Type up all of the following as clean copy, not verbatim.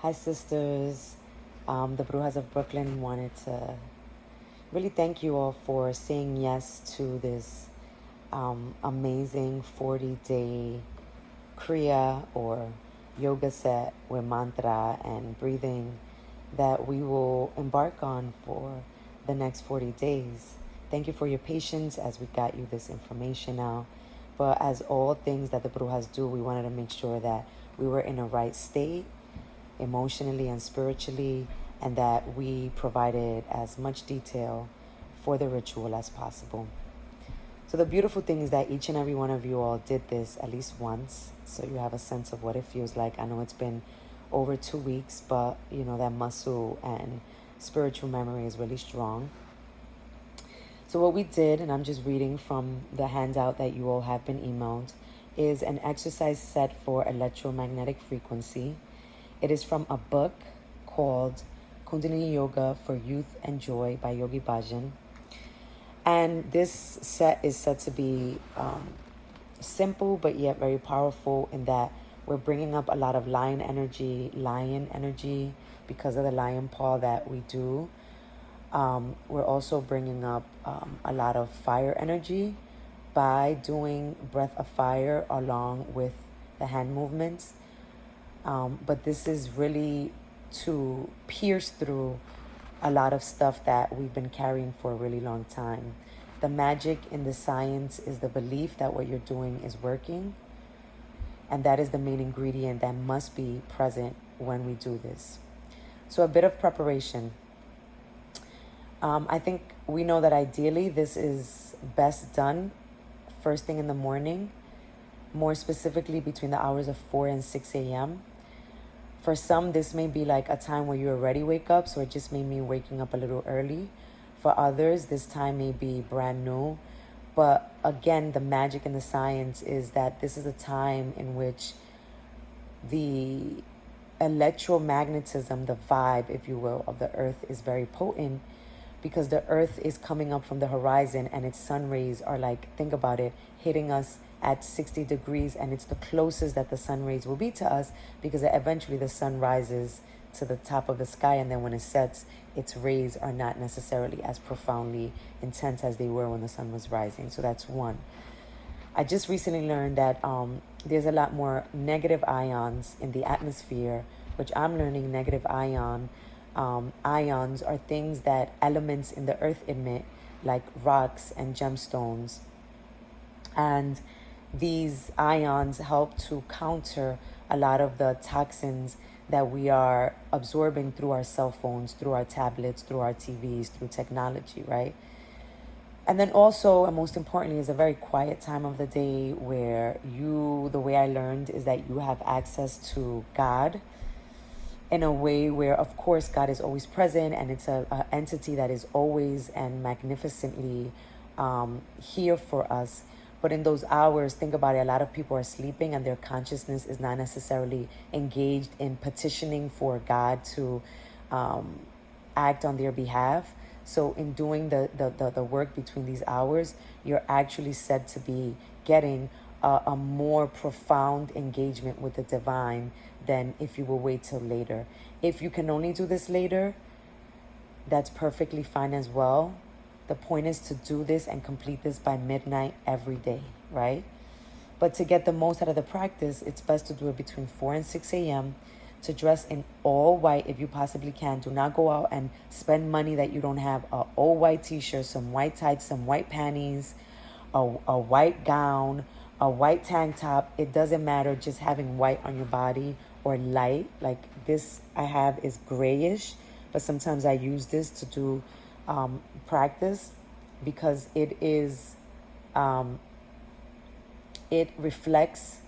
Hi, sisters. The Brujas of Brooklyn wanted to really thank you all for saying yes to this amazing 40-day Kriya or yoga set with mantra and breathing that we will embark on for the next 40 days. Thank you for your patience as we got you this information now. But as all things that the Brujas do, we wanted to make sure that we were in a right state emotionally and spiritually, and that we provided as much detail for the ritual as possible. So the beautiful thing is that each and every one of you all did this at least once, so you have a sense of what it feels like. I know it's been over 2 weeks, but you know that muscle and spiritual memory is really strong. So what we did, and I'm just reading from the handout that you all have been emailed, is an exercise set for electromagnetic frequency. It is from a book called Kundalini Yoga for Youth and Joy by Yogi Bhajan. And this set is said to be simple but yet very powerful in that we're bringing up a lot of lion energy because of the lion paw that we do. We're also bringing up a lot of fire energy by doing breath of fire along with the hand movements. But this is really to pierce through a lot of stuff that we've been carrying for a really long time. The magic in the science is the belief that what you're doing is working. And that is the main ingredient that must be present when we do this. So a bit of preparation. I think we know that ideally this is best done first thing in the morning, more specifically between the hours of 4 and 6 a.m. For some, this may be like a time where you already wake up, so it just may mean waking up a little early. For others, this time may be brand new. But again, the magic and the science is that this is a time in which the electromagnetism, the vibe, if you will, of the earth is very potent, because the earth is coming up from the horizon and its sun rays are like, think about it, hitting us at 60 degrees, and it's the closest that the sun rays will be to us, because eventually the sun rises to the top of the sky, and then when it sets, its rays are not necessarily as profoundly intense as they were when the sun was rising. So that's one. I just recently learned that there's a lot more negative ions in the atmosphere, which I'm learning negative ions are things that elements in the earth emit, like rocks and gemstones. And these ions help to counter a lot of the toxins that we are absorbing through our cell phones, through our tablets, through our TVs, through technology, right? And then also, and most importantly, is a very quiet time of the day where the way I learned is that you have access to God in a way where, of course, God is always present, and it's an entity that is always and magnificently here for us. But in those hours, think about it, a lot of people are sleeping and their consciousness is not necessarily engaged in petitioning for God to act on their behalf. So in doing the work between these hours, you're actually said to be getting a more profound engagement with the divine than if you will wait till later. If you can only do this later, that's perfectly fine as well. The point is to do this and complete this by midnight every day, right? But to get the most out of the practice, it's best to do it between 4 and 6 a.m. to dress in all white if you possibly can. Do not go out and spend money that you don't have. A all white t-shirt, some white tights, some white panties, a white gown, a white tank top. It doesn't matter, just having white on your body or light. Like this I have is grayish, but sometimes I use this to do practice, because it is it reflects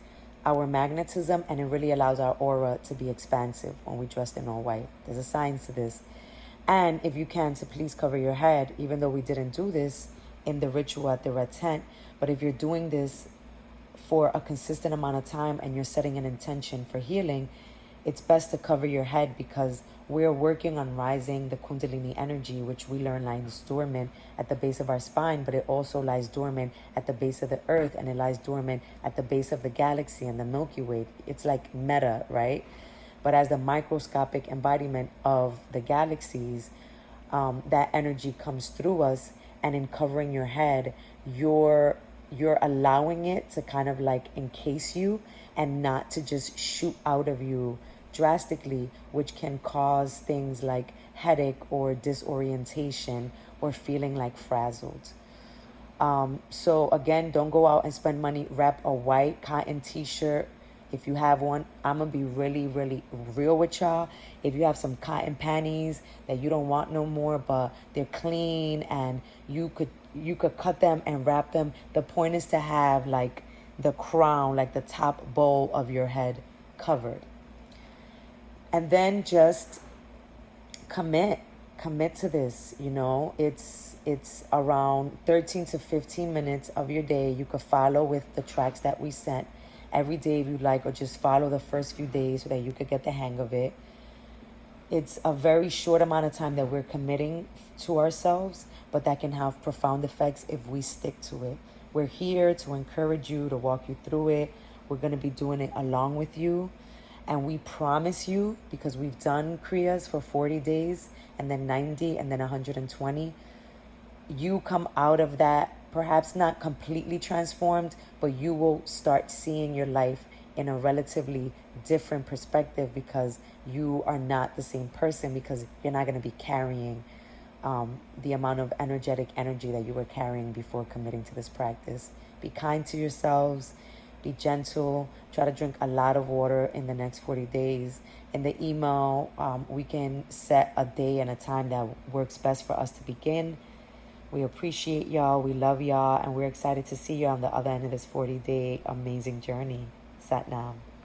our magnetism, and it really allows our aura to be expansive when we dress in all white. There's a science to this. And if you can, to please cover your head, even though we didn't do this in the ritual at the red tent. But if you're doing this for a consistent amount of time and you're setting an intention for healing, it's best to cover your head, because we're working on rising the Kundalini energy, which we learn lies dormant at the base of our spine, but it also lies dormant at the base of the earth, and it lies dormant at the base of the galaxy and the Milky Way. It's like meta, right? but as the microscopic embodiment of the galaxies, that energy comes through us, and in covering your head, you're allowing it to kind of like encase you and not to just shoot out of you drastically, which can cause things like headache or disorientation or feeling like frazzled. So again, don't go out and spend money. Wrap a white cotton t-shirt if you have one. I'm gonna be really, really real with y'all. If you have some cotton panties that you don't want no more, but they're clean and you could cut them and wrap them. The point is to have like the crown, like the top bowl of your head covered. And then just commit to this. It's around 13 to 15 minutes of your day. You could follow with the tracks that we sent every day if you like, or just follow the first few days so that you could get the hang of it. It's a very short amount of time that we're committing to ourselves, but that can have profound effects if we stick to it. We're here to encourage you, to walk you through it. We're going to be doing it along with you. And we promise you, because we've done Kriyas for 40 days and then 90 and then 120, you come out of that perhaps not completely transformed, but you will start seeing your life in a relatively different perspective, because you are not the same person, because you're not going to be carrying the amount of energetic energy that you were carrying before committing to this practice. Be kind to yourselves. Be gentle. Try to drink a lot of water in the next 40 days. In the email, we can set a day and a time that works best for us to begin. We appreciate y'all. We love y'all. And we're excited to see you on the other end of this 40-day amazing journey. Satnam.